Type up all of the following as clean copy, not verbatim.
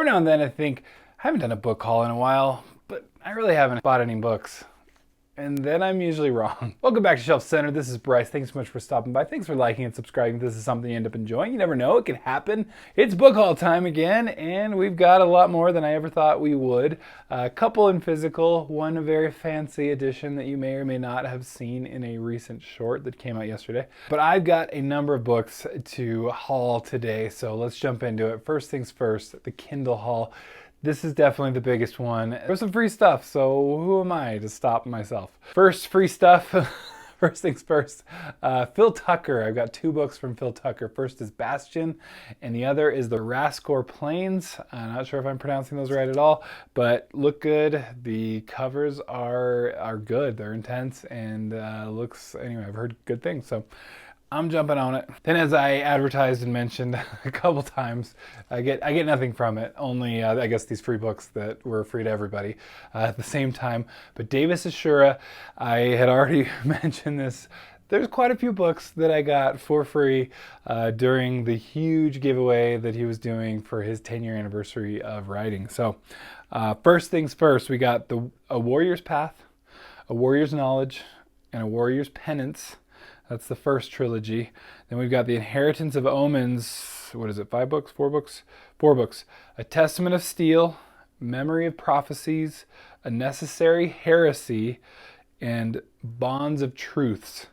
now and then I think, I haven't done a book haul in a while, but I really haven't bought any books. And then I'm usually wrong. Welcome back to Shelf Center. This is Bryce. Thanks so much for stopping by. Thanks for liking and subscribing. If this is something you end up enjoying, you never know, it can happen. It's book haul time again, and we've got a lot more than I ever thought we would. A couple in physical, one a very fancy edition that you may or may not have seen in a recent short that came out yesterday. But I've got a number of books to haul today, so let's jump into it. First things first, the Kindle haul. This is definitely the biggest one. There's some free stuff, so who am I to stop myself? First, free stuff. First things first. Phil Tucker. I've got two books from Phil Tucker. First is Bastion, and the other is the Rascor Plains. I'm not sure if I'm pronouncing those right at all, but look good. The covers are good. They're intense and anyway, I've heard good things, so I'm jumping on it. Then, as I advertised and mentioned a couple times, I get nothing from it. Only, I guess, these free books that were free to everybody at the same time. But Davis Ashura, I had already mentioned this. There's quite a few books that I got for free during the huge giveaway that he was doing for his 10-year anniversary of writing. So, first things first, we got A Warrior's Path, A Warrior's Knowledge, and A Warrior's Penance. That's the first trilogy. Then we've got The Inheritance of Omens. What is it? 5 books? 4 books? 4 books. A Testament of Steel, Memory of Prophecies, A Necessary Heresy, and Bonds of Truths.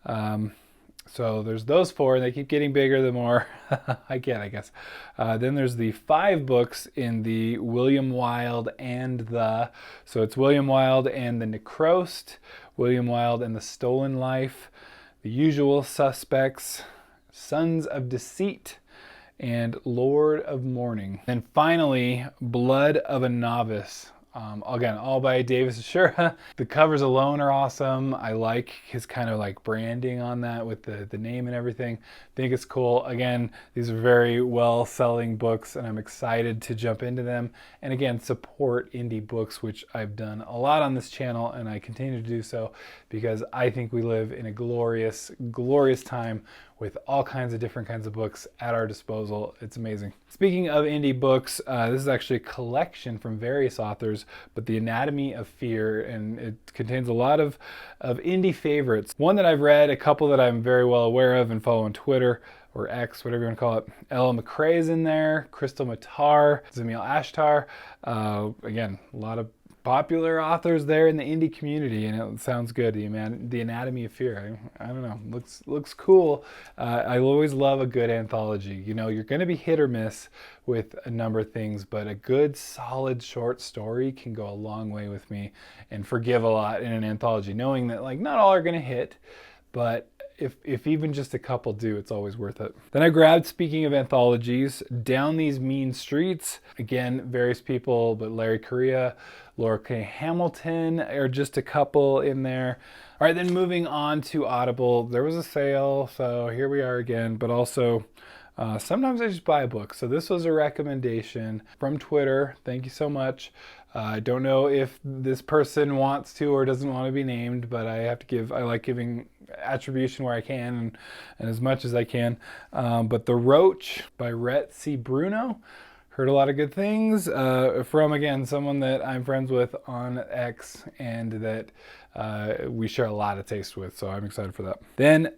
So there's those 4, and they keep getting bigger the more I get, I guess. Then there's the 5 books in the William Wilde and the... So it's William Wilde and the Necrost, William Wilde and the Stolen Life, The Usual Suspects, Sons of Deceit, and Lord of Mourning. And finally, Blood of a Novice. Again, all by Davis Ashura. The covers alone are awesome. I like his kind of like branding on that with the name and everything. I think it's cool. Again, these are very well-selling books, and I'm excited to jump into them. And again, support indie books, which I've done a lot on this channel, and I continue to do so because I think we live in a glorious, glorious time with all kinds of different kinds of books at our disposal. It's amazing. Speaking of indie books, this is actually a collection from various authors, but The Anatomy of Fear, and it contains a lot of indie favorites. One that I've read, a couple that I'm very well aware of and follow on Twitter, or X, whatever you want to call it. Ella McRae is in there, Crystal Matar, Zamil Ashtar. Again, a lot of popular authors there in the indie community, and it sounds good. The Anatomy of Fear. I don't know. Looks cool. I always love a good anthology. You know, you're going to be hit or miss with a number of things, but a good, solid, short story can go a long way with me and forgive a lot in an anthology, knowing that like not all are going to hit, but if even just a couple do, it's always worth it. Then I grabbed, speaking of anthologies, Down These Mean Streets. Again, various people, but Larry Correia, Laura K. Hamilton are just a couple in there. All right, then moving on to Audible. There was a sale, so here we are again, but also sometimes I just buy a book. So this was a recommendation from Twitter. Thank you so much. I don't know if this person wants to or doesn't want to be named, but I like giving attribution where I can and as much as I can. But The Roach by Rhett C. Bruno. Heard a lot of good things from, again, someone that I'm friends with on X and that we share a lot of taste with, so I'm excited for that. Then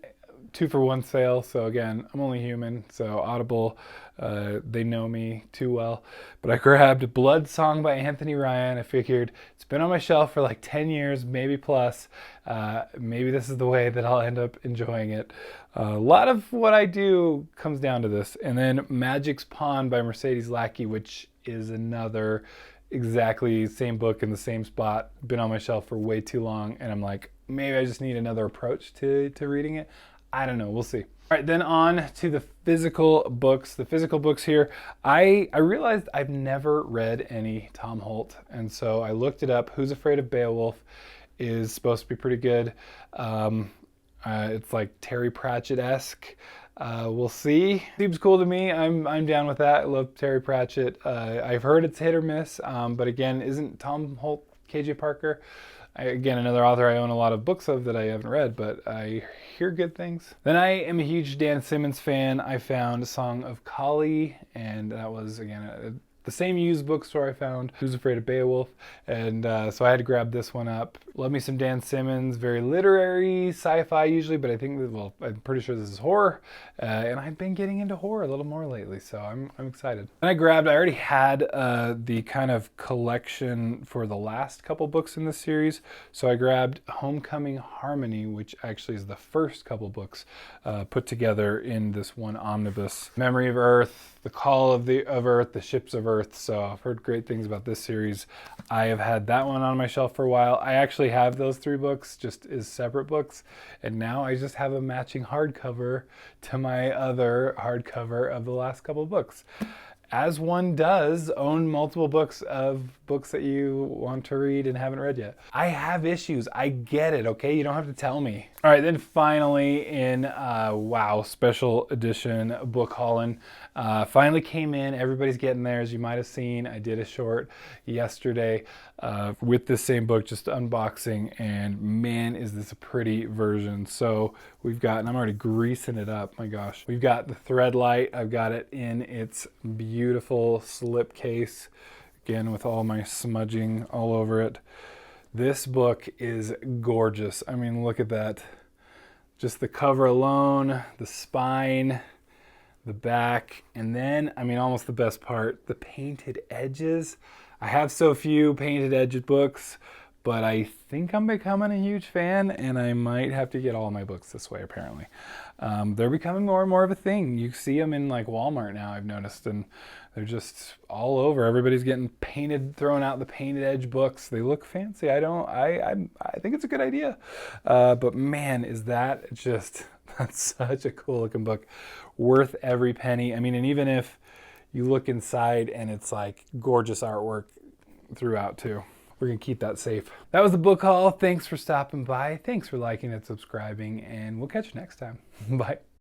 2-for-1 sale, so again, I'm only human, so Audible, they know me too well. But I grabbed Blood Song by Anthony Ryan. I figured it's been on my shelf for like 10 years, maybe plus. Maybe this is the way that I'll end up enjoying it. A lot of what I do comes down to this. And then Magic's Pawn by Mercedes Lackey, which is another exactly same book in the same spot. Been on my shelf for way too long, and I'm like, maybe I just need another approach to reading it. I don't know, we'll see. All right, then on to the physical books. The physical books here, I realized I've never read any Tom Holt, and so I looked it up. Who's Afraid of Beowulf is supposed to be pretty good. It's like Terry Pratchett-esque. We'll see. Seems cool to me. I'm down with that. I love Terry Pratchett. I've heard it's hit or miss, but again, isn't Tom Holt KJ Parker? Again, another author I own a lot of books of that I haven't read, but I hear good things. Then I am a huge Dan Simmons fan. I found Song of Kali, and that was, again, a the same used bookstore I found Who's Afraid of Beowulf, and so I had to grab this one up. Love me some Dan Simmons, very literary, sci-fi usually, but I think, well, I'm pretty sure this is horror, and I've been getting into horror a little more lately, so I'm excited. And I already had the kind of collection for the last couple books in this series, so I grabbed Homecoming Harmony, which actually is the first couple books put together in this one omnibus. Memory of Earth, The Call of Earth, The Ships of Earth. So I've heard great things about this series. I have had that one on my shelf for a while. I actually have those 3 books just as separate books, and now I just have a matching hardcover to my other hardcover of the last couple books. As one does, own multiple books of books that you want to read and haven't read yet. I have issues. I get it, okay? You don't have to tell me. All right, then finally in, wow, special edition book hauling. Finally came in. Everybody's getting there, as you might have seen. I did a short yesterday with this same book, just unboxing, and man, is this a pretty version. So we've got, and I'm already greasing it up, my gosh. We've got the Threadlight. I've got it in its beautiful slip case, again with all my smudging all over it. This book is gorgeous. I mean, look at that. Just the cover alone, the spine, the back, and then, I mean, almost the best part, the painted edges. I have so few painted edged books, but I think I'm becoming a huge fan, and I might have to get all my books this way, apparently. They're becoming more and more of a thing. You see them in like Walmart now, I've noticed, and they're just all over. Everybody's getting painted, throwing out the painted edge books. They look fancy. I think it's a good idea. But man, is that just, that's such a cool looking book. Worth every penny. I mean, and even if you look inside and it's like gorgeous artwork throughout too. We're going to keep that safe. That was the book haul. Thanks for stopping by. Thanks for liking and subscribing, and we'll catch you next time. Bye.